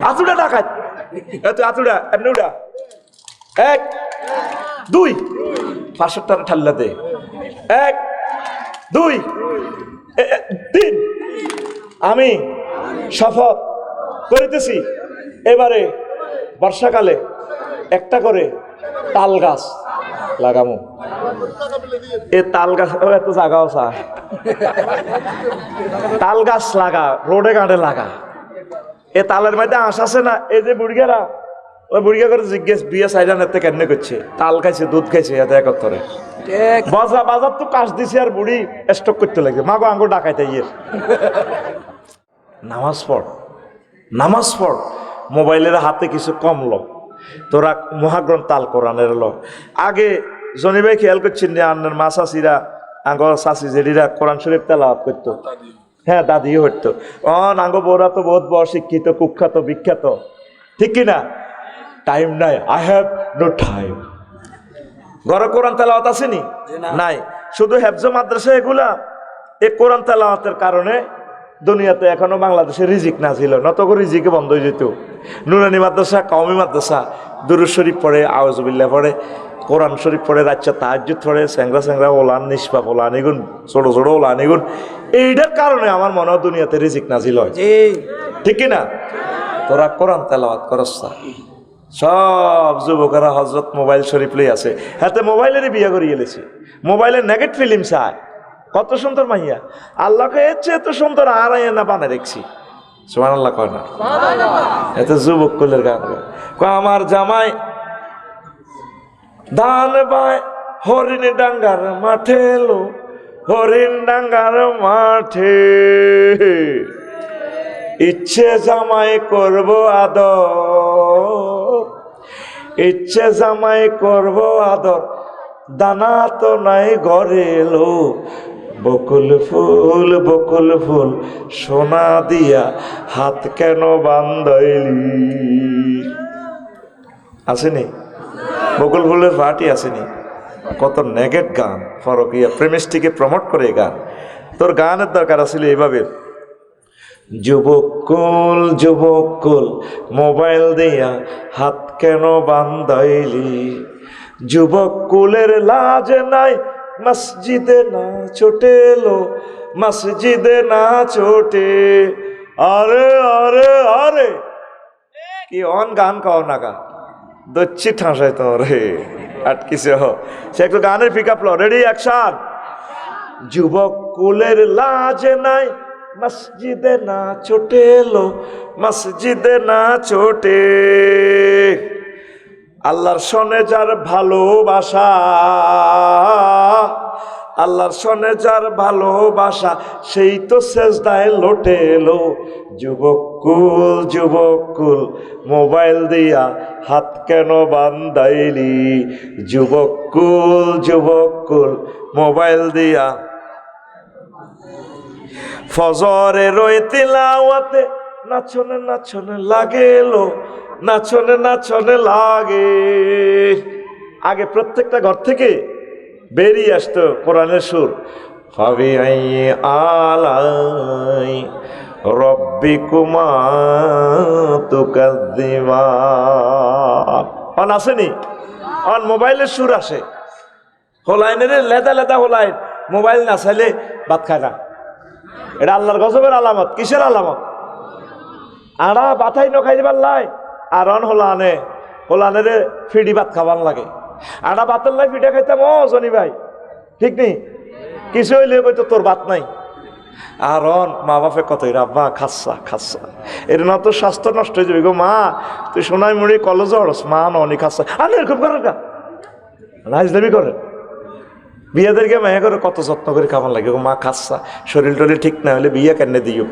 আতুড়া ডাকাত এত আতুড়া এমনি উড়া 1 2 500টার ঠাল্লাতে 1 2 3 আমি শপথ করিতেছি এবারে বর্ষাকালে একটা করে তাল গাছ লাগামো। এ তাল গাছ এত জাগাও চা তাল গাছ লাগা রোডে ঘাটে লাগা। এ তালের মধ্যে আঁশ আছে না, এই যে বুড়িয়ারা ওই বুড়িয়া করে জিজ্ঞেস বিয়ে সাইডান এতে কেন করছে, তাল খাইছে দুধ খাইছে এত একত্তরে বাজার তো কাশ দিছে আর বুড়ি স্টক করতে লাগছে মাগো আঙ্গো ডাকাইতে ইয়ের। নামাজ পড় মোবাইলের হাতে কিছু কমলো তোরা মহাগ্রন্থ তাল কোরআনের লো। আগে জনি ভাই খেয়াল করছেন যে আন্নার মা চাষিরা আঙ্গ চাষি জেডিরা কোরআন শরীফ তেলাওয়াত করতো, হ্যাঁ দাদিও হইতো। আঙ্গ বউরা তো বহুত বড় শিক্ষিত কুখ্যাত বিখ্যাত, ঠিক কিনা? টাইম নাই, আই হ্যাভ নো টাইম। ঘরে কোরআন তেলাওয়াত আসেনি? নাই। শুধু হেফজ মাদ্রাসা এগুলা এই কোরআন তেলাওয়াতের কারণে দুনিয়াতে এখনো বাংলাদেশে রিজিক না ছিল, নত করে রিজিকে বন্ধ হয়ে যেত। নুরানি মাদ্রাসা কওমি মাদ্রাসা দুরূদ শরীফ পড়ে, আউযুবিল্লাহ পড়ে, কোরআন শরীফ পড়ে, রাচ্চা তাহাজ্জুদ পড়ে, স্যাংরা ওলান নিষ্পাপ ওলান এগুন ছোট ওলান এগুন। এইটার কারণে আমার মনে হয় দুনিয়াতে রিজিক না ছিল, ঠিক কিনা? তোরা কোরআন তেলাওয়াত করস না। সব যুবকেরা হজরত মোবাইল শরীফ লই আছে, হাতে মোবাইলেরই বিয়ে করে গেলেছে, মোবাইলের নেগেট ফিল্ম চায়। কত সুন্দর মাইয়া, আল্লাহকে এর চেয়ে এত সুন্দর আর না বানায় দেখছি। সুবহানাল্লাহ কয় না? এত যুবক কুলের গান কয় আমার জামাই ধান বায় হরিণ ডাঙ্গার মাঠে এলো, হরিণ ডাঙ্গার মাঠে ইচ্ছে জামাই করব আদর, ইচ্ছে জামাই করব আদর, দানা তো নাই ঘরে এলো, বকুল ফুল সোনা দিয়া হাত কেন বান্ধাইলি। আসেনি বকুল ফুলের পার্টি? আসেনি? কত নেগেট গান, ফরকিয়া প্রেমিস্টিকে প্রমোট করে গান। তোর গানের দরকার আছিল এইভাবে, যুবকুল মোবাইল দিয়া হাত কেন বান্ধাইলি, যুবকুলের লাজ নাই মসজিদে না ছোটে এলো, মসজিদে না ছোটে। আরে আরে আরে কি অন গান কাও না গা দচ্ছি ঠাঁসাই তো রে আটকিছে হ। সে একটু গানের পিক আপ লো, রেডি অ্যাকশন। যুবকুলের লাজ নাই মসজিদে না ছোটে এলো, মসজিদে না ছোটে। আল্লাহর সনে যার ভালোবাসা, আল্লাহর সনে যার ভালোবাসা, সেই তো সেজদায় লোটে এলো। যুবকুল মোবাইল দিয়া হাত কেন বান্ধাইলি, যুবকুল মোবাইল দিয়া। ফজরে রই তিলাওয়াতে নাচনে লাগে এলো, নাচনে লাগে। আগে প্রত্যেকটা ঘর থেকে বেরিয়ে আসতো কোরআনের সুর, ফাবি আলাই রব্বিকুমা তুকাজ্জিবান। অন আসেনি? অন মোবাইলের সুর আসে, হোলাইনের লেদা হোলাইন। মোবাইল না চাইলে ভাত খায় না, এটা আল্লাহর গজবের আলামত। কিসের আলামত? আড়া বাথাই নখাই দিবার লাই, আর অন হোলানের ফিডি ভাত খাবার লাগে। আড়া ভাতের লাই ফিডা খাইতাম ও জনি ভাই, ঠিক নেই? কিছু হইলে কইতো তোর ভাত নাই। আর অন মা বাপে কত রাব্বা খাচ্ছা এর না তো স্বাস্থ্য নষ্ট হয়ে যাবে গো মা, তুই সোনাই মুড়ি কলেজ হরস মা ননি খাচ্ছা। আর এরকম করেন না, নাইজলামি করেন। বিয়াদেরকে মায়া করে কত যত্ন করে খাবার লাগে গো মা, খাচ্ছা শরীর টরিল ঠিক না হলে বিয়া কেন দিও।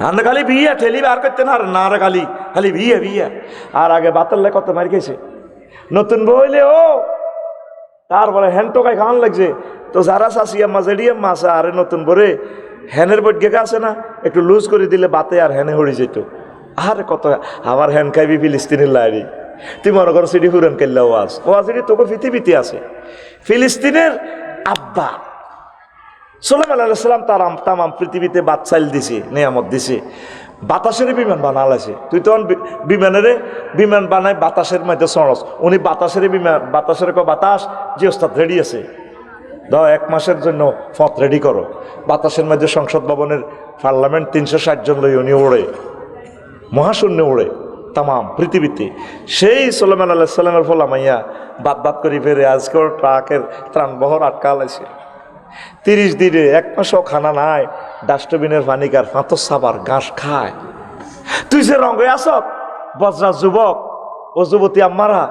আর খালি বিয়া ঠেলি আর করতে না, না রে খালি বিয়া। আর আগে বাতাল্লে কত মার খেয়েছে, নতুন বইলে ও তারপরে হ্যান টোকায় খাওয়ান লাগছে। তো যারা চাষিয়া মা জেডিয়াম মাছ আরে নতুন বরে হ্যানের বট গেকা আছে না, একটু লুজ করে দিলে বাতে আর হ্যানে হড়ি যেত। আরে কত আমার হ্যান খাইবি ফিলিস্তিনের লাইরি, তুই মনে করো সিডি হুরান কেল্লা ওয়াজ তোকে পৃথিবীতে আছে। ফিলিস্তিনের আব্বা সুলাইমান আলাইহিস সালাম তার তামাম পৃথিবীতে বাদশাইল দিছে, নিয়ামত দিছে। বাতাসের বিমান বানালাইছে, তুই তখন বিমান বানায় বাতাসের মধ্যে চড়স, উনি বাতাসের বিমান, বাতাসের বাতাস যে ওস্তাদ রেডি আছে, দাও 1 মাসের জন্য পথ রেডি করো। বাতাসের মধ্যে সংসদ ভবনের পার্লামেন্ট 360 জন লই উনি ওড়ে, মহাশূন্যে ওড়ে তামাম পৃথিবীতে। সেই সুলাইমান আলাইহিস সালামের ফলা মাইয়া বাদ করি ফেরে আজকের ট্রাকের ত্রাণবহর আটকা লাইছে। 30 দিনে 1 মাসও খানা নাই, ডাস্টবিনের পানিকার ফাঁতো সাবার ঘাস খায়। তুই যে রঙে আস বজরা যুবক ও যুবতী আম্মারা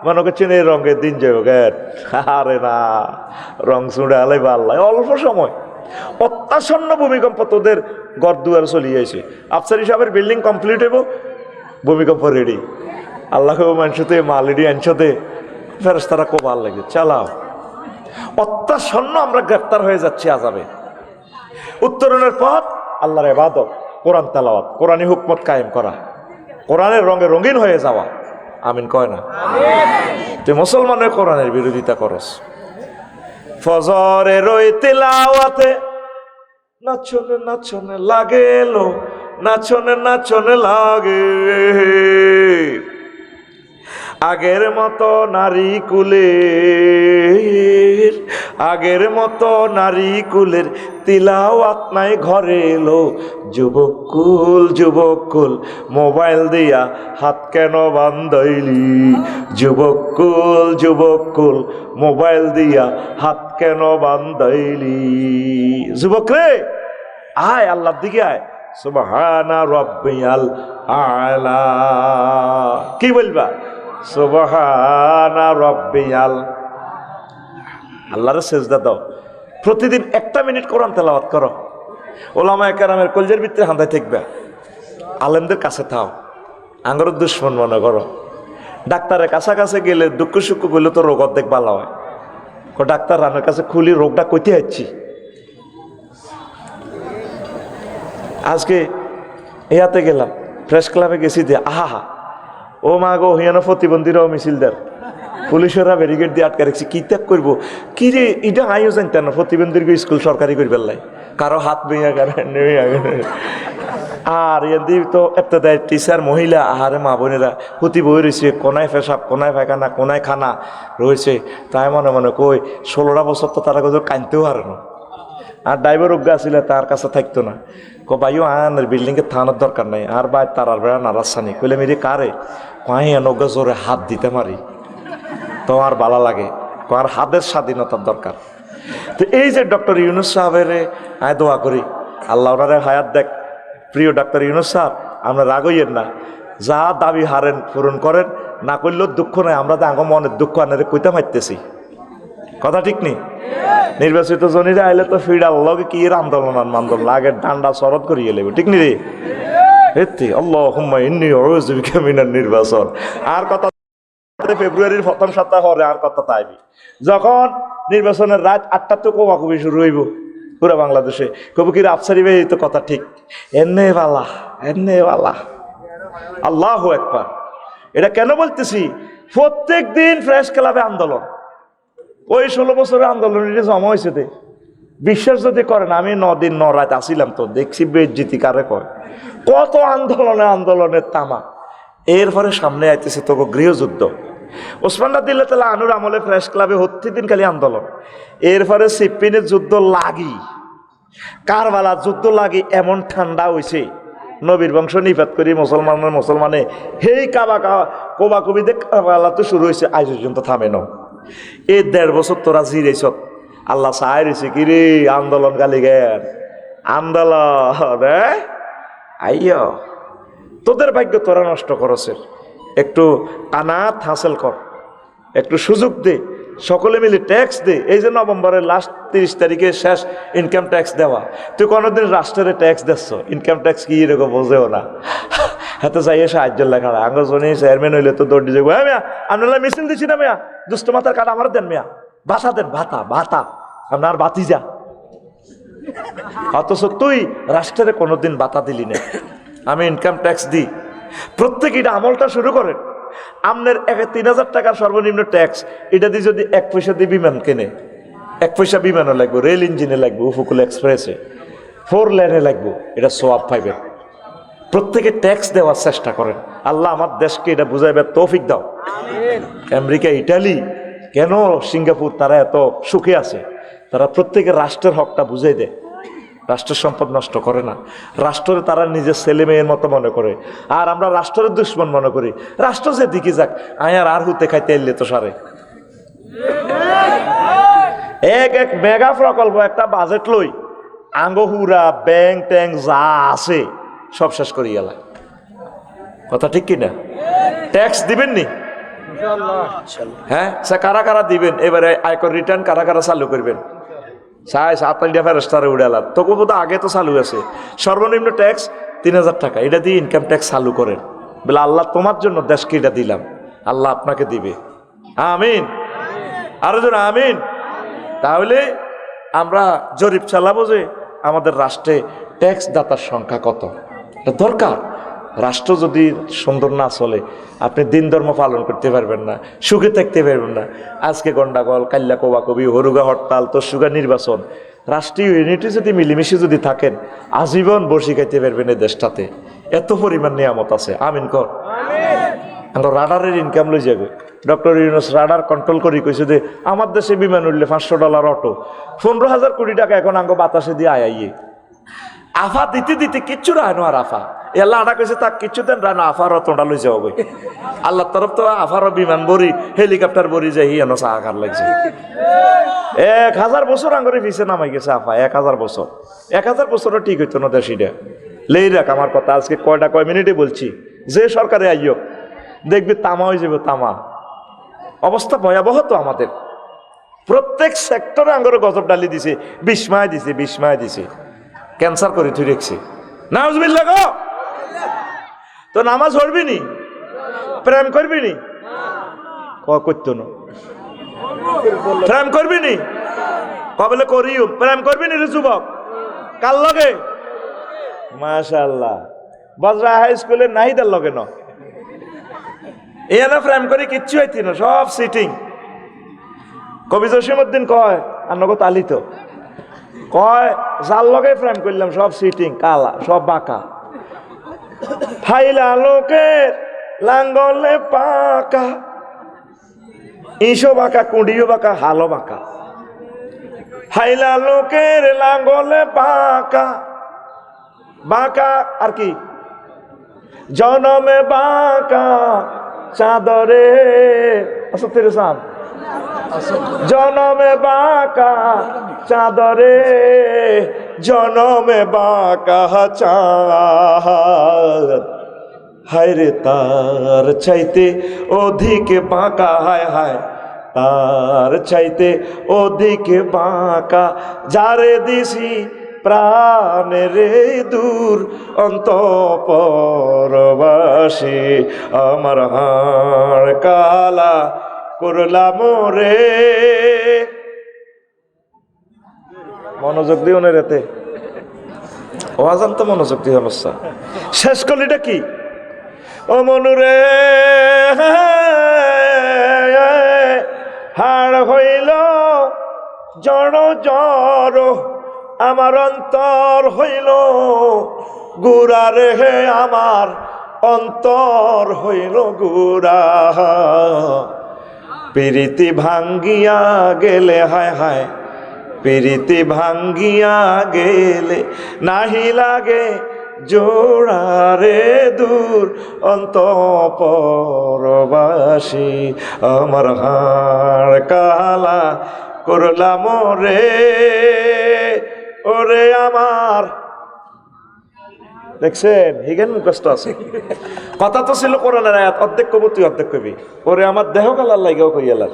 মনে চেনে রঙের দিন যাই গেট, আরে না রং চুড়ে আলাই আল্লাহ অল্প সময় অত্যাসন্ন ভূমিকম্প তোদের ঘর দুয়ারে চলে যাইছে। আফসার হিসাবের বিল্ডিং কমপ্লিট হইব, ভূমিকম্প রেডি। আল্লাহ মানুষতে মালিডি আনছতে ফেরেশতারা খুব ভালো লাগে, চালাও। অত্যাসন্ন আমরা গ্রেফতার হয়ে যাচ্ছি আযাবে। উত্তরণের পথ আল্লাহর ইবাদত, কোরআন তেলাওয়াত, কোরআনী হুকমত কায়েম করা, কোরআনের রঙে রঙিন হয়ে যাওয়া। আমিন কয় না? তুই মুসলমানের কোরআনের বিরোধিতা করস। ফজরের ওই তেলাওয়াতে নাচনে নাচনে লাগে লো, নাচনে নাচনে লাগে। আগের মতো নারী কুলের, আগের মতো নারী কুলের তিলাওয়াত নাই ঘরে এলো। যুবক কুল মোবাইল দিয়া হাত কেন বান্ধাইলি? যুবক কুল মোবাইল দিয়া হাত কেন বান্ধাইলি? যুবক রে আয়, আল্লাহর দিকে আয়। সুবহানা রাব্বিয়াল আলা, কি বলবা? সুবহানা রাব্বিয়াল, আল্লাহর সেজদা দাও। প্রতিদিন 1 মিনিট কোরআন তেলাওয়াত করো। ওলামায়ে কেরামের কলজের ভিতরে হান্দায় থাকবে, আলেমদের কাছে থাও, আঙ্গর দুশ্মন মনে করো। ডাক্তারের কাছাকাছি গেলে দুঃখ সুখ করলে তো রোগ অর্ধেক ভালো হয়। ডাক্তার রানের কাছে খুলি রোগটা কইতে যাচ্ছি। আজকে ইয়াতে গেলাম, প্রেস ক্লাবে গেছি যে আহা ও মা গো হিয়ানো প্রতিবন্ধীরাও মিছিলদার, পুলিশেরা ব্যারিকেড দিয়ে আটকে রাখছি। কি ত্যাগ করবো কি রে, এটা আইও জানতেন না প্রতিবন্ধীর স্কুল সরকারি করে ফেললাই, কারো হাত ভেঙে আর এদি তো একটা দেয় টিচার মহিলা, আহারে মা বোনেরা হুতি বই রয়েছে, কোনায় পেশাব, কোনায় পায়খানা, কোনায় খানা রয়েছে। তাই মনে মনে কই 16টা বছর তো তারা কোথাও কানতেও পারে না। আর ড্রাইভার অজ্ঞা ছিল, তার কাছে থাকতো না। ভাইও আনের বিল্ডিংয়ে থানার দরকার নাই, আর ভাই তারার বেড়া নারাসানি কইলে মেরে কারে কয় অজ্ঞা জোরে হাত দিতে পারি তোমার ভালো লাগে, আর হাতের স্বাধীনতার দরকার। তো এই যে ডক্টর ইউনূস সাহেবের আয় দোয়া করি আল্লাহ ওনারে হায়াত দেখ। প্রিয় ডক্টর ইউনূস সাহেব, আমরা রাগ হইয়েন না, যা দাবি হারেন পূরণ করেন, না করলেও দুঃখ নাই। আমরা তো আগে মনের দুঃখ আনারে কইতে মারতেছি, কথা ঠিক নেই? নির্বাচিত জনীরা আইলে তো ফিরাল লগে কি আন্দোলন আন্দোলন আগে ডান্ডা শরৎ করিয়ে লেবে, ঠিক নি রে? এতে আল্লাহুম্মা ইন্নী আউযু বিকা মিনান নির্বাচন। আর কথা ফেব্রুয়ারির প্রথম সপ্তাহ হরে আর কথা তাইবি, যখন নির্বাচনের রাত 8টা তো কোবাকুবি শুরু হইব পুরো বাংলাদেশে। কবি কি আফসারি ভাই এই তো কথা ঠিক, এনে বালা আল্লাহু আকবার। এটা কেন বলতেছি? প্রত্যেক দিন প্রেস ক্লাবে আন্দোলন, ওই 16 বছরের আন্দোলন এটা জমা হয়েছে। বিশ্বাস যদি করেন, আমি 9 দিন 9 রাত আসিলাম তো দেখছি বেজ্জিতি কারে কয়, কত আন্দোলনের তামা। এরপরে সামনে আইতেছে তো গৃহযুদ্ধ। ওসমান রাদিয়াল্লাহু তাআলা আনুর আমলে প্রেস ক্লাবে প্রতিদিন খালি আন্দোলন। এরপরে সিপ্পিনের যুদ্ধ লাগি, কারবালার যুদ্ধ লাগি, এমন ঠান্ডা হয়েছে নবীর বংশ নিপাত করি মুসলমানে হেই কোবাকুবিতে কারবালা তো শুরু হয়েছে, আজ পর্যন্ত থামে না। এই 1.5 বছর তোরা জিরেছ, আল্লাহ চাই রয়েছে কি রে আন্দোলন গালি জ্ঞান আন্দোলন আইয় তোদের ভাগ্য তোরা নষ্ট করছে। একটু আনাত হাসিল কর, একটু সুযোগ দে, সকলে মিলে ট্যাক্স দে। এই যে নভেম্বরের লাস্ট 30 তারিখে শেষ ইনকাম ট্যাক্স দেওয়া, তুই কোনোদিন রাষ্ট্রের ট্যাক্স দিচ্ছ? ইনকাম ট্যাক্স কি এরকম বোঝেও না, হাতে চাইয়ে সাহায্য লেখা আঙ্গজনী চেয়ারম্যান হইলে তো দৌড় দিয়ে যাবো। হ্যাঁ মিয়া আপনারা মিছিল দিচ্ছি না মিয়া, দুষ্ট মাথার কাঠ আমার দেন মিয়া, ভাতা দেন, ভাতা আপনার বাতি যা। অথচ তুই রাষ্ট্রের কোনোদিন ভাতা দিলি না। আমি ইনকাম ট্যাক্স দিই, প্রত্যেক এটা আমলটা শুরু করেন। আপনার 3000 টাকার সর্বনিম্ন ট্যাক্স, এটা দিয়ে যদি 1 পয়সা দিয়ে বিমান কেনে, 1 পয়সা বিমানও লাগবে, রেল ইঞ্জিনে লাগবে, উপকূল এক্সপ্রেসে 4 লেনে লাগবে, এটা সোয়াব পাইবেন। প্রত্যেকে ট্যাক্স দেওয়ার চেষ্টা করেন। আল্লাহ আমার দেশকে এটা বুঝাইবার তৌফিক দাও। আমেরিকা, ইটালি, কেন সিঙ্গাপুর তারা এত সুখে আছে? তারা প্রত্যেকের রাষ্ট্রের হকটা বুঝাই দেয়, রাষ্ট্রের সম্পদ নষ্ট করে না, রাষ্ট্রে তারা নিজের ছেলে মেয়ের মতো মনে করে। আর আমরা রাষ্ট্রের দুশ্মন মনে করি। রাষ্ট্র যে দিকে যাক, আয়ার আর হুতে খাইতে এলে তো সারে। এক এক মেগা প্রকল্প একটা বাজেট লই আঙ্গহুরা ব্যাংক ট্যাঙ্ক যা আছে সব শেষ করি গেল। কথা ঠিক কিনা? ট্যাক্স দিবেন নি? হ্যাঁ, কারা কারা দিবেন? এবারে আয়কর রিটার্ন কারা কারা চালু করবেন? ফেরস্তারে উড়ালাম তবু বোধ আগে তো চালু আছে। সর্বনিম্ন ট্যাক্স 3000 টাকা, এটা দিয়ে ইনকাম ট্যাক্স চালু করেন। বলে আল্লাহ তোমার জন্য দেশকে এটা দিলাম, আল্লাহ আপনাকে দিবে। আমিন, আরো জন আমিন। তাহলে আমরা জরিপ চালাবো যে আমাদের রাষ্ট্রে ট্যাক্স দাতার সংখ্যা কত। এটা দরকার। রাষ্ট্র যদি সুন্দর না চলে, আপনি দিন ধর্ম পালন করতে পারবেন না, সুখে থাকতে পারবেন না। আজকে গন্ডাগোল, কাল্লা কোবাকবি, হরুগা হরতাল, তসুগা নির্বাচন। রাষ্ট্রীয় ইউনিটি যদি মিলেমিশে যদি থাকেন, আজীবন বসে খাইতে পারবেন এই দেশটাতে। এত পরিমাণ নিয়ামত আছে। আমিন কর। আমরা রাডারের ইনকাম লই যাবে। ডক্টর ইউনুস রাডার কন্ট্রোল করি কইছে যে আমার দেশে বিমান উঠলে $500 অটো, 15,000 কোটি টাকা এখন আঙ্গ বাতাসে দিয়ে আইয়ে আফা দিতে দিতে কিচ্ছু রায় আর আফা এল্লা আটা কইছে তা কিচ্ছু দেন রায় না, আফার অতটা লই যাও গই। আল্লাহ তরফ তো আফারও বিমান বড়ি, হেলিকপ্টার বড়ি যাই এন চাহাকার লাগছে। 1000 বছর আঙ্গরে পিছে নামাই গেছে আফা। 1000 বছর, 1000 বছরও ঠিক হইতো না দেশিটা। লেই রাখ আমার কথা, আজকে কয় মিনিটে বলছি। যে সরকারে আইও দেখবি তামা হয়ে যাবে, তামা। অবস্থা ভয়াবহ তো আমাদের। প্রত্যেক সেক্টরে আঙ্গরে গজব ডালি দিছে, বিস্ময় দিছে, বিস্ময় দিছে। ক্যান্সার করে তুই রেখছি। নাউজুবিল্লাহ গো। তো নামাজ পড়বি নি, প্রেম করবি নি? করতো না। প্রেম করবি নি? কবলে করিও। প্রেম করবি নি রে যুবক? কার লগে? মাশাআল্লাহ, বজরা হাই স্কুলের নাহিদার লগে ন। এনা প্রেম করে কিচ্ছু হইতি না, সব সিটিং। কবি জসিমউদ্দিন কয় আনগো তালিত কয় যার লগে প্রেম করলাম সব সিটিং, কালা, সব বাঁকা। ফাইলা লোকের লাঙ্গলে পাকা, ইসো বাঁকা, কুঁডিও বাঁকা, হালো বাঁকা। ফাইলা লোকের লাঙ্গলে পাকা, বাঁকা আর কি জনমে বাঁকা চাঁদরে আচ্ছা তেরে চাঁদ, জনমে বাঁকা চাঁদরে, জনমে বাঁকা চাঁদ। হায় রে তার চাইতে অধিক বাঁকা, হায় হায় তার চাইতে অধিক বাঁকা, যারে দিছি প্রাণেরে দূর অন্তঃপরবাসী, আমার হাড় কালা করলাম রে। মনোযোগ দিও না রেতে, ওয়াজান তো মনোযোগ দিয়ে অবস্থা। শেষ কলিটা কি? ও মনুরে হাড় হইল জড় জড়, আমার অন্তর হইল গুড়া রে, আমার অন্তর হইল গুড়া। প্রীতি ভাঙ্গিয়া গেলে, হায় হায় প্রীতি ভাঙ্গিয়া গেলে, নাহি লাগে জোড়া রে দূর অন্তঃপরবাসী, আমার হাড় কালা করলাম রে। ওরে আমার, দেখছেন হিগেন মুখস্থ আছে। কথা তো ছিল কোরআনের আয়াত, অর্ধেক কবি তুই অর্ধেক কবি। ওরে আমার দেহ কালার লাগেও কইয়ালার।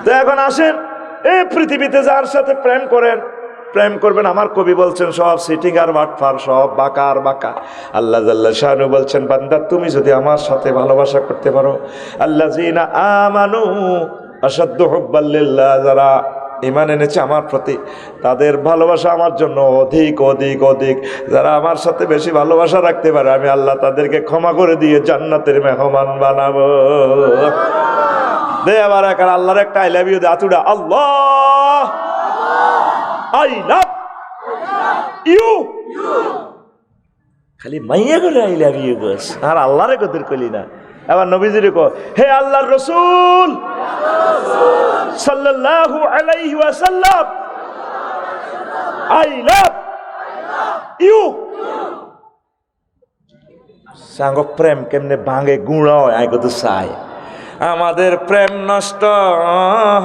তো এখন আসেন, এই পৃথিবীতে যার সাথে প্রেম করেন, প্রেম করবেন। আমার কবি বলছেন সব সিটিং আর বাটফার, সব বাঁকা আর বাঁকা। আল্লাহ জাল্লা শানু বলছেন বান্দা তুমি যদি আমার সাথে ভালোবাসা করতে পারো, আল্লাযীনা আমানু আশাদ্দু হুব্বাল লিল্লাহ, যারা ঈমান এনেছে আমার প্রতি, তাদের ভালোবাসা আমার জন্য অধিক অধিক অধিক। যারা আমার সাথে বেশি ভালোবাসা রাখতে পারে, আমি আল্লাহ তাদেরকে ক্ষমা করে দিয়ে জান্নাতের মেহমান বানাবো। দে আবার এক আল্লাহর একটা আই লাভ ইউ দে, আতুডা আল্লাহ আই লাভ ইউ। খালি মাইয়া করে আই লাভ ইউ বাস, আর আল্লাহরে কদর করি না। এবার নবীজিরে কো, হে আল্লাহর রাসূল সাল্লাল্লাহু আলাইহি ওয়াসাল্লাম, আই লাভ ইউ। সাঙ্গ প্রেম কেমনে ভাঙে গুঁড়া হয় আই কত চাই। আমাদের প্রেম নষ্ট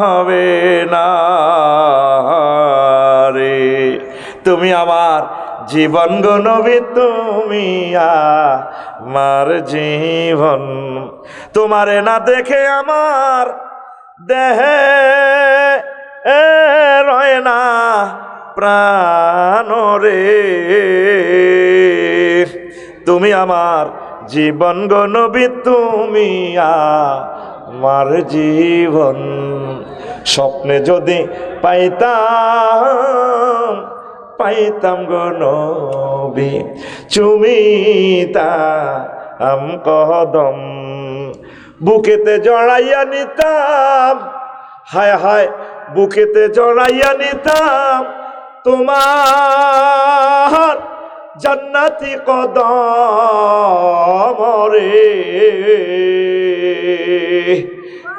হবে না রে, তুমি আমার জীবন গো নবী, তুমি আমার জীবন। তোমারে না দেখে আমার দেহে রয় না প্রাণ রে, তুমি আমার জীবন গো নবী, তুমি আমার জীবন। স্বপ্নে যদি পাইতাম পাইতাম গো নবী, চুমিতাম কদম, বুকেতে জড়াইয়া নিতাম, হায় হায় বুকেতে জড়াইয়া নিতাম তোমার জান্নাতি কদম রে,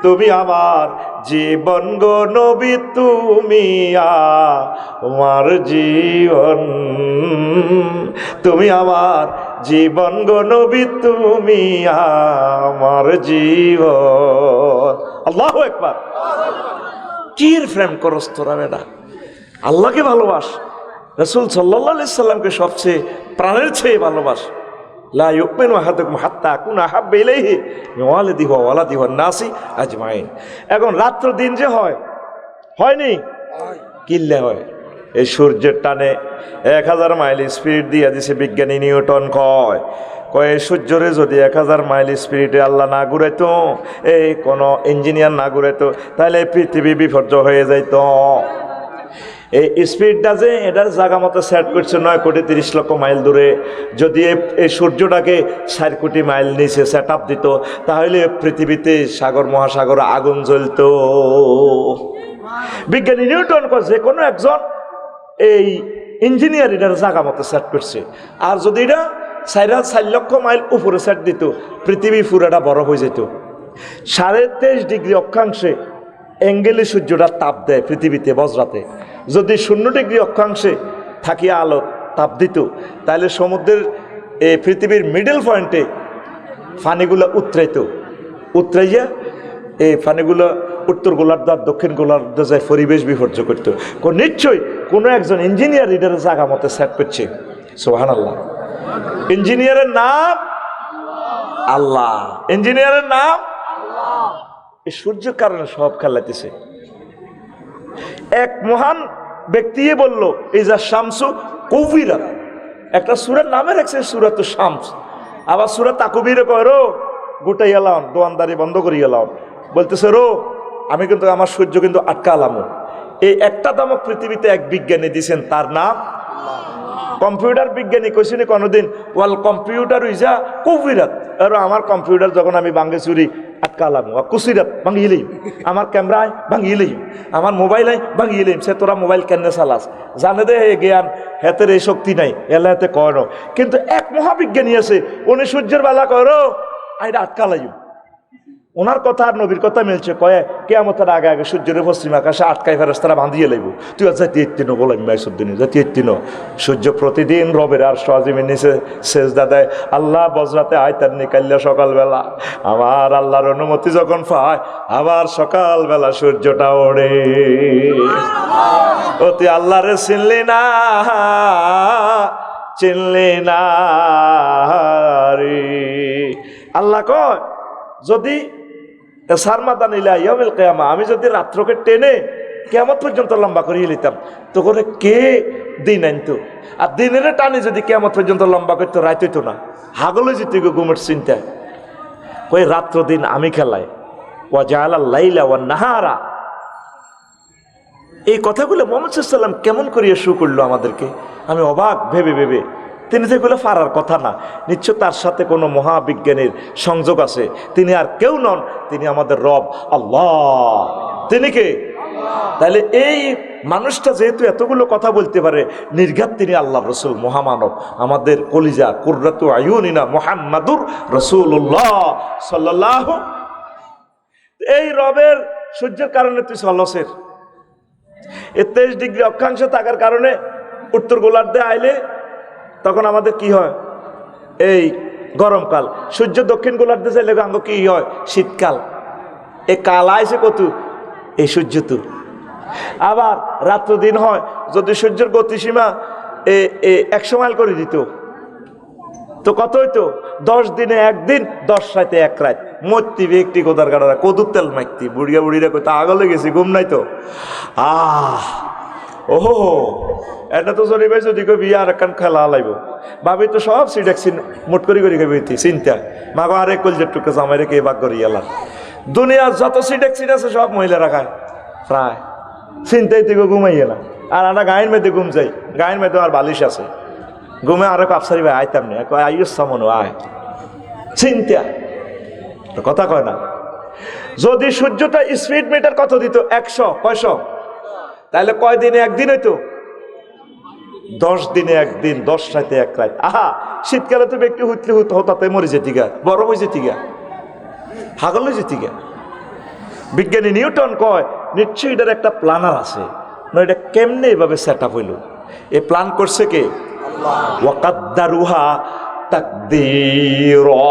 তুমি আমার জীবন গো নবী, তুমি আমার জীবন। তুমি আমার জীবন গো নবী, তুমি আমার জীবন। আল্লাহু আকবার। কির প্রেম করস তোরা বেটা? আল্লাহকে ভালোবাস, রাসূল সাল্লাল্লাহু আলাইহি সাল্লামকে সবচেয়ে প্রাণের চেয়ে ভালোবাস। লা ইউমিনু আহাদুকুম হাত্তা আকুনা আহাব্বা ইলাইহি মিন ওয়ালিদিহি ওয়া ওয়ালাদিহি ওয়ান নাসি আজমাইন। এখন রাত্র দিন যে হয়নি, কিল্লে হয় এই সূর্যের টানে 1000 মাইল স্পিড দিয়ে দিছে বিজ্ঞানী নিউটন। কয় সূর্যরে যদি 1000 মাইল স্পিডে আল্লাহ না ঘুরাইতো, এই কোনো ইঞ্জিনিয়ার না ঘুরাইতো, তাহলে পৃথিবী বিপর্যয় হয়ে যাইত। এই স্পিডটা যে এটার জায়গা মতো সেট করছে 9,30,00,000 মাইল দূরে, যদি এই সূর্যটাকে 4 কোটি মাইল নিচে সেট আপ দিত, তাহলে পৃথিবীতে সাগর মহাসাগর আগুন জ্বলত। বিজ্ঞানী নিউটন যে কোনো একজন এই ইঞ্জিনিয়ার এটার জায়গা মতো সেট করছে, আর যদি এটা 4 লক্ষ মাইল উপরে সেট দিত, পৃথিবী পুরাটা বরফ হয়ে যেত। 23.5 ডিগ্রি অক্ষাংশে অ্যাঙ্গেলে সূর্যটা তাপ দেয় পৃথিবীতে বজ্রাতে। যদি 0 ডিগ্রি অক্ষাংশে থাকিয়া আলো তাপ দিত, তাহলে সমুদ্রের এই পৃথিবীর মিডল পয়েন্টে ফানিগুলো উতরাইয়া এই ফানিগুলো উত্তর গোলার্ধ আর দক্ষিণ গোলার্ধ যায় পরিবেশ বিপর্যয় করত। নিশ্চয়ই কোনো একজন ইঞ্জিনিয়ার এটার জায়গা মতো সেট করছে। সুবহানাল্লাহ। ইঞ্জিনিয়ারের নাম আল্লাহ, ইঞ্জিনিয়ারের নাম এই সূর্যের কারণে সব খেলাইতেছে। এক মহান ব্যক্তি বলল, এই যা শামসু কুবিরাত, একটা সূরার নামে রাখছে সূরাত শামস। আবার সূরা তাকবীরে কয়, রো গোটাই এলাম, দোয়ানদারি বন্ধ করি এলাম, বলতেছে রো আমি কিন্তু আমার সূর্য কিন্তু আটকালামো। এই একটা দামক পৃথিবীতে এক বিজ্ঞানী দিয়েছেন, তার নাম কম্পিউটার বিজ্ঞানী। কইসিনি কোনোদিন ওয়াল কম্পিউটার ইজা কুবিরাত, আর আমার কম্পিউটার যখন আমি ভাঙ্গে চুরি আটকালাম, কুসিরাত ভাঙিলেই, আমার ক্যামেরায় ভাঙিলেই, আমার মোবাইলে ভাঙিলেই, সে তোরা মোবাইল কেন চালাস, জানে দে জ্ঞান হেতের এই শক্তি নাই, এলা হেতে কয় না। কিন্তু এক মহাবিজ্ঞানী আছে, উনি সূর্যের বেলা কয় আইটা আটকালাই, ওনার কথা আর নবীর কথা মিলছে। কয়ে কিয়ামতের আগে আগে সূর্যের পশ্চিম আকাশে আটকাই ফেরেশতারা বাঁধিয়ে লাইব। তুই আর জাতি এত্তিনো বলাম মাইসুদ্দিন, জাতি এত্তিনো। সূর্য প্রতিদিন রবের আর সাজিমের নিচে সেজদা দেয়। আল্লাহ বজরাতে আয়তার নিকাল্লা সকালবেলা, আমার আল্লাহর অনুমতি যখন পায়, আবার সকালবেলা সূর্যটা ওড়ে। ও তুই আল্লাহরে চিনলি না রে। আল্লাহ কয়, যদি আমি যদি রাত্রকে টেনে কেমন পর্যন্ত লম্বা করিয়ে নিতাম, তো করে কে দিন আনতো? আর দিনের টানে যদি কেমন পর্যন্ত লম্বা করতো, রাত হইতো না, হাগলে যেত ঘুমের চিন্তায়। কই রাত্র দিন আমি খেলাই, ওয়া জাআলা লাইলা ওয়া নাহারা। এই কথাগুলো মুহাম্মদ সাল্লাল্লাহু আলাইহি ওয়াসাল্লাম কেমন করিয়া শুরু করলো আমাদেরকে, আমি অবাক ভেবে ভেবে। তিনি তো এগুলো পারার কথা না, নিশ্চয় তার সাথে কোনো মহাবিজ্ঞানীর সংযোগ আছে। তিনি আর কেউ নন, তিনি আমাদের রব আল্লাহ। তিনি কে? তাহলে এই মানুষটা যেহেতু এতগুলো কথা বলতে পারে, নির্ঘাত তিনি আল্লাহ রসুল, মহামানব, আমাদের কলিজা, কুররাতু আয়ুনিনা মুহাম্মাদুর রাসূলুল্লাহ সাল্লাল্লাহু। এই রবের সূর্যের কারণে তুই সলসের 23 ডিগ্রি অক্ষাংশ থাকার কারণে উত্তর গোলার্ধে আইলে তখন আমাদের কি হয়, এই গরমকাল। সূর্য দক্ষিণ গোলার্ধে চাইলে আঙ্গ কি হয়, শীতকাল। এই কাল আইসে কত, এই সূর্য তো। আবার রাত্র দিন হয়, যদি সূর্যের গতিসীমা 100 মাইল করে দিত তো কত হইতো, 10 দিনে একদিন, 10 রাতে এক রাত। মরতি ব্যক্তি কোদার কাটারা কদুর তেল মাইতি, বুড়িয়া বুড়িরা কোথাও আগলে গেছি, ঘুম নাই তো। ওহো, এটা তো জরি ভাই যদি কবি আর একখান খেলা লাইব, ভাবি তো সব সিডেক্সিন মোট করি করি খাবি চিন্তা, মাগো আরেক কলজের টুকে জামাই রেখে বাক করি এলাম। দুনিয়ার যত সিডেক্সিন আছে সব মহিলারা খায় প্রায়, চিন্তাই থেকে ঘুমাই এলাম। আর আমরা গায়ের মেয়েতে ঘুম যাই, গায়ের মেয়েতে আর বালিশ আছে, ঘুমে আরো আফসারি ভাই আইতাম না, আইস সামন আয় চিন্তা, কথা কয় না। যদি সূর্যটা স্পিড মিটার কত দিত, 100 কয়শো, তাহলে কয় দিনে একদিন হইতো, 10 দিনে একদিন, 10 রাতে এক রাত। আহা, শীতকালে তো ব্যক্তি হুতলে হতাতে মরে যেতি গা, বড় হয়ে যেতি গা, হাগল হয়ে যেতি গা। বিজ্ঞানী নিউটন কয় নিশ্চয়ই এটার একটা প্ল্যানার আছে, না এটা কেমনে এভাবে সেট আপ হইল। এ প্ল্যান করছে কে? ওয়াকাদ্দারুহা তাকদীরা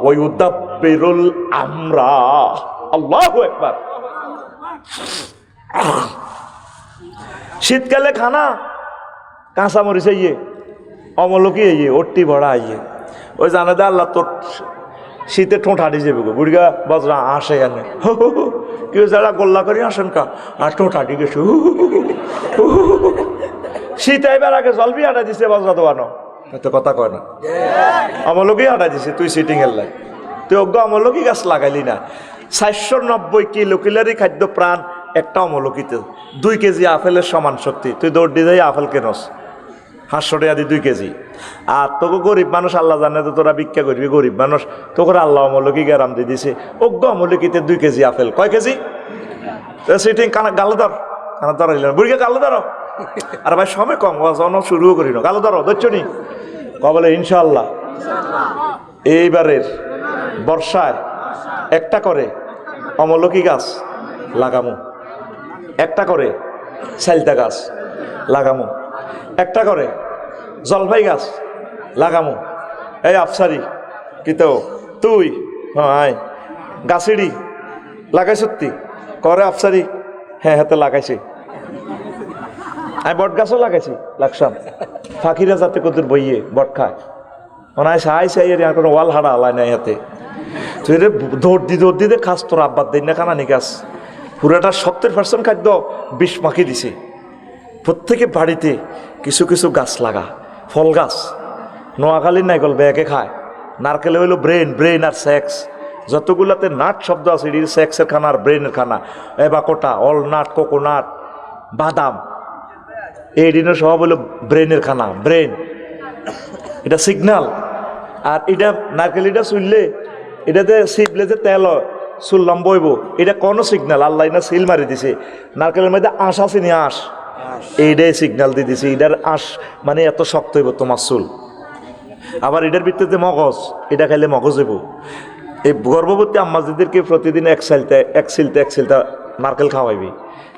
ওয়া ইউদাব্বিরুল আমরা। আল্লাহু আকবার। শীতকালে খানা কাঁচা মরিচ আইয়ে, অমলকি আইয়ে, অট্টি ভরা আইয়ে, ওই জানে দে আল্লাহ তোর শীতে ঠোঁট হাঁটি যাবে গো, বুড়িগা বজরা আসে এনে কেউ যারা গোল্লা করি আসেন কা, আর ঠোঁট হাঁটি গেছে। শীত আইবার আগে জলবি হাঁটা দিছে বজরা দোয়ানো, তো কথা কয় না, অমলকি হাঁটা দিছে, তুই সিটিং এর লাই, তুই অজ্ঞ অমলকি গাছ লাগাইলি না। 490 কিলোক্যালোরি খাদ্য প্রাণ একটা অমলকিতে, 2 কেজি আপেলের সমান শক্তি। তুই দৌড় দিয়ে যাই আপেল কেনস 500 টাকা দিয়ে 2 কেজি। আর তোকে গরিব মানুষ আল্লাহ জানে তো তোরা ভিক্ষা করবি, গরিব মানুষ তোকে আল্লাহ অমলকি গ্যারাম দিয়ে দিছে, অজ্ঞ অমলকিতে 2 কেজি আপেল, কয় কেজি? সিটিং কানা গালো ধর, কানা ধরাইল বুড়িকে গালো ধরো। আর ভাই সময় কম, জন শুরুও করি না, গালো ধরো ধরছ নি বলে ইনশাল্লাহ এইবারের বর্ষায় একটা করে অমলকি গাছ লাগামো, একটা করে সাইলতা গাছ লাগামো, একটা করে জলপাই গাছ লাগামো। এই আফসারি কিন্তু তুই হ্যাঁ গাছিড়ি লাগাই সত্যি করে আফসারি, হ্যাঁ হাতে লাগাইছি, আমি বট গাছও লাগাইছি, লাগসাম ফাঁকিরা যাতে কদুর বইয়ে বট খায়, ওনায় সাই সাই আর কোনো ওয়াল হাড়া আলাই নাই হাতে। তুই রে দৌড় দিতে খাস, তোর আব্বার দিন না খানা নিকাস, পুরাটা 70% খাদ্য বিষ মাখি দিছে। প্রত্যেকে বাড়িতে কিছু কিছু গাছ লাগা, ফল গাছ। নোয়াখালীর নাইকল ব্যাগে খায়, নারকেলে হইলো ব্রেন, ব্রেন আর সেক্স, যতগুলাতে নাট শব্দ আছে এটির সেক্সের খানা আর ব্রেনের খানা। এবাকোটা, অলনাট, কোকোনাট, বাদাম, এই দিনের সব হলো ব্রেনের খানা, ব্রেন। এটা সিগনাল। আর এটা নারকেল এটা চুললে, এটাতে সিপলে যে তেল হয় চুল লম্বইব, এটা কোনো সিগনাল আল্লাহ না সিল মারি দিছে। নারকেলের মধ্যে আঁশ আছে নি, আঁশ, এইটাই সিগনাল দিয়ে দিছে, এটার আঁশ মানে এত শক্ত হইব তোমার চুল। আবার এটার ভিতরে মগজ, এটা খাইলে মগজ হইব। এই গর্ভবতী আম্মাজিদেরকে প্রতিদিন এক সিলতে নারকেল খাওয়াইবি,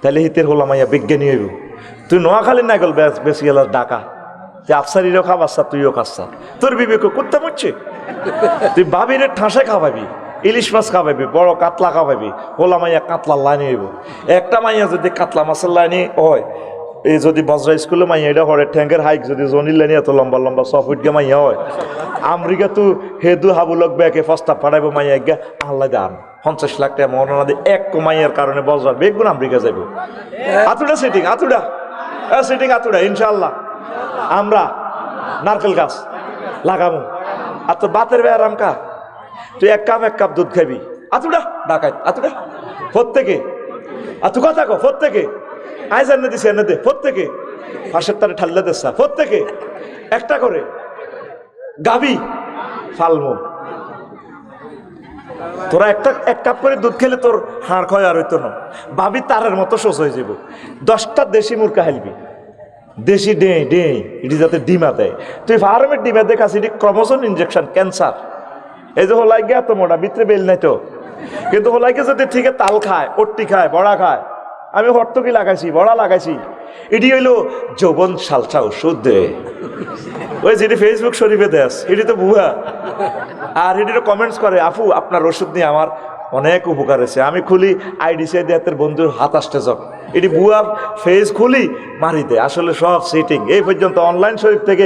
তাহলে হিতের হলাম আইয়া বিজ্ঞানী হইব। তুই নোয়াখালী না গেল বেশি গেল ডাকা, যে আফসারিরও খাবাচ্ছা, তুইও খাচ্ছা, তোর বিবেক করতে মরছে। তুই বাবির ঠাঁসে খাওয়াবি, ইলিশ মাছ খাওয়াবি, বড় কাতলা খাওয়াবি, হোলা মাইয়া কাতলার লাইনে হইব। একটা মাইয়া যদি কাতলা মাছের লাইনে হয়, এই যদি বজরা স্কুলে মাইয়া এটা হরে ঠ্যাঙ্গের হাইক যদি জনির লাইনে এত লম্বা লম্বা 6 ফুট গে মাইয়া হয়, আমেরিকা তো হেদু হাবুলক ব্যাকে প্রস্তাব পাঠাইব মাইয়া গা আল্লাহ দান 50 লাখ টাকা মরনা দিয়ে এক মাইয়ার কারণে বজরার বেগুন আমেরিকা যাইব। আতুডা সিটিং, আতুডা সিটিং, আতুডা ইনশাল্লাহ আমরা নারকেল গাছ লাগাবো। আর তোর বাতের ব্যায়াম কা, তুই এক কাপ দুধ খাবি, আতুডা ডাকাই, আতুডা প্রত্যেকে, আতু কথা কো প্রত্যেকে, আয় জানে দিছে এনে দে প্রত্যেকে, ফাঁসের তারে ঠাল্লা দেশা প্রত্যেকে একটা করে গাবি ফালমো। তোরা এক কাপ করে দুধ খেলে তোর হাড় ক্ষয় আর হইতো না। ভাবি তারের মতো শোষ হয়ে যাব। 10টা দেশি মুরগা হালবি, দেশি ডে এটি যাতে ডিমা দেয়। তুই ফার্মের ডিমা দেখাস এটি ক্রমোজোম ইনজেকশন, ক্যান্সার। এই যে হোলাই গে এত মোটা, ভিতরে বেল নাই তো, কিন্তু হোলাইকে যদি ঠিক তাল খায়, অট্টি খায়, বড়া খায়। আমি হর্তকি লাগাইছি, বড়া লাগাইছি, এটি হইলো যৌবন সালসা ওষুধ দে। ওই যেটি ফেসবুক শরীফে দেশ এটি তো ভুয়া। আর এটিরও কমেন্টস করে, আপু আপনার ওষুধ নিয়ে আমার অনেক উপকার হয়েছে। আমি খুলি আইডিসি দেয়াতের বন্ধুর হাত আসতে যাক, এটি ভুয়া ফেস খুলি মারি দেয়। আসলে সব সেটিং। এই পর্যন্ত অনলাইন শরীফ থেকে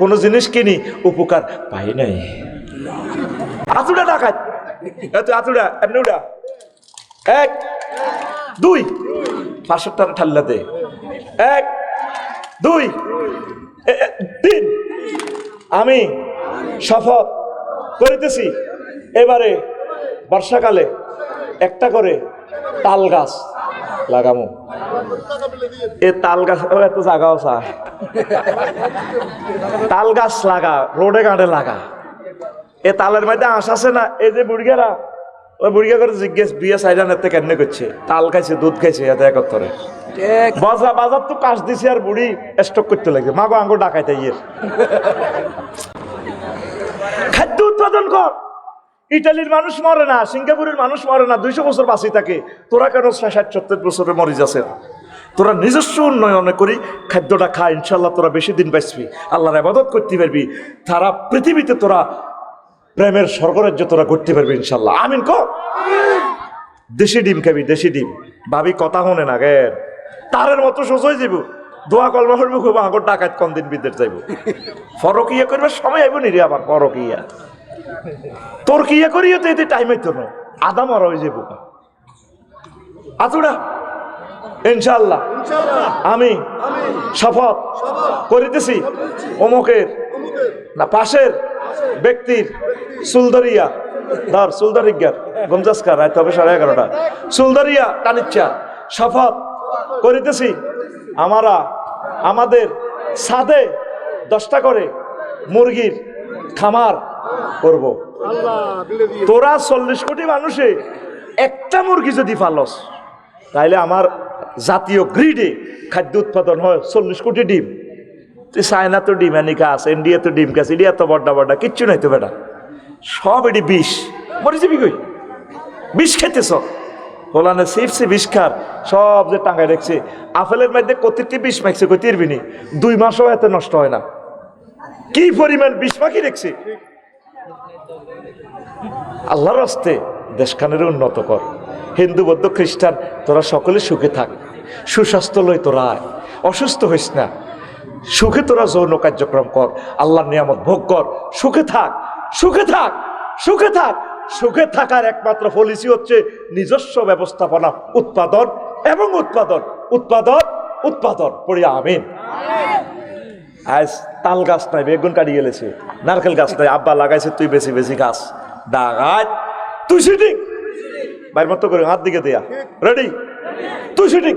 কোনো জিনিস কিনি উপকার পাই নাই। আতুড়া ডাকাত, আতুড়া এমনি উড়া, 1 2 500 টাকা ঠাল্লা দে, 1 2 3। আমি শপথ করিতেছি এবারে বর্ষাকালে একটা করে তাল গাছ লাগামো। এ তাল গাছ এত জাগাও চা, তাল গাছ লাগা, রোডে গাঁড়ে লাগা। এ তালের মধ্যে আঁশ আছে না, এই যে বুড়িয়ারা, ওই বুড়িয়া করে জিজ্ঞেস বিয়ে সাইডান এতে কেন করছে, তাল খাইছে, দুধ খাইছে, এতে একত্তরে বাজার তো কাশ দিছে। আর বুড়ি স্টক করতে লাগে, মাগো আঙ্গো ডাকাইতে ইয়ের খাদ্য উৎপাদন কর। ইটালির মানুষ মরে না, সিঙ্গাপুরের মানুষ মরে না, 200 বছর বাঁচি থাকে। তোরা কেন 60-70 বছরে মরে যাচ্ছে? তোরা নিজস্ব উন্নয়নে করি খাদ্যটা খা, ইনশাল্লাহ তোরা বেশি দিন বাঁচবি, আল্লাহর ইবাদত করতে পারবি। তারা পৃথিবীতে তোরা প্রেমের স্বর্গরাজ্য তোরা করতে পারবি ইনশাল্লাহ। আমিন ক। দেশি ডিম খাবি, দেশি ডিম। ভাবি কথা হনে না গে, তারের মতো সোজ হয়ে যাব। দোয়া কলমা করবো, খুব আগর ডাকাত কম দিন বিদেশ যাইব। ফরকিয়া করবে সময় আইব নি রে আবার ফরকিয়া। তোর কিয়া করিও তো এতে টাইম হইতো না, আদা মরা হয়ে যাবো। আতুড়া ইনশাল্লাহ আমি শপথ করিতেছি অমুকের না পাশের ব্যক্তির সুলদরিয়া ধর, সুলদরিজ্ঞার গমজাসকার রাত হবে 11:30 সুলদরিয়া টানিচ্ছা শপথ করিতেছি আমাদের ছাদে 10টা করে মুরগির খামার করব। তোরা 40 কোটি মানুষে একটা মুরগি যদি পালস, তাইলে আমার জাতীয় গ্রিডে খাদ্য উৎপাদন হয় 40 কোটি ডিম। তুই চায়না তো ডিম আনি খাস, ইন্ডিয়া তো ডিম খাস, ইন্ডিয়া তো বড্ডা কিচ্ছু নাই তো বেটা, সব এটি বিষ। মরে যাবি কই, বিষ খেতেছ। হোলানে চিপসে বিষ খার, সব যে টাঙ্গায় রেখছে। আপেলের মধ্যে কতিটি বিষ মাখছে কই তিরবিনি, 2 মাসও এত নষ্ট হয় না। কি পরিমাণ বিষ মাখি রেখছে। আল্লাহর রাস্তে দেশখানের উন্নত কর। হিন্দু বৌদ্ধ খ্রিস্টান তোরা সকলে সুখে থাক, সুস্বাস্থ্য লই, তোরা অসুস্থ হইস না, সুখে তোরা যৌন কার্যক্রম কর, আল্লাহর নিয়ামত ভোগ কর, সুখে থাক, সুখে থাক, সুখে থাক। সুখে থাকার একমাত্র পলিসি হচ্ছে নিজস্ব ব্যবস্থাপনা, উৎপাদন এবং উৎপাদন, উৎপাদন উৎপাদন। পড়ি আমিন। আজ তাল গাছ নাই, বেগুন কাটি গেলেছে, নারকেল গাছ নাই, আব্বা লাগাইছে, তুই বেশি বেশি গাছ ডাগায়, তুই সিটিং বাইর মতো করে হাত দিকে দেয়া রেডি, তুই সিটিং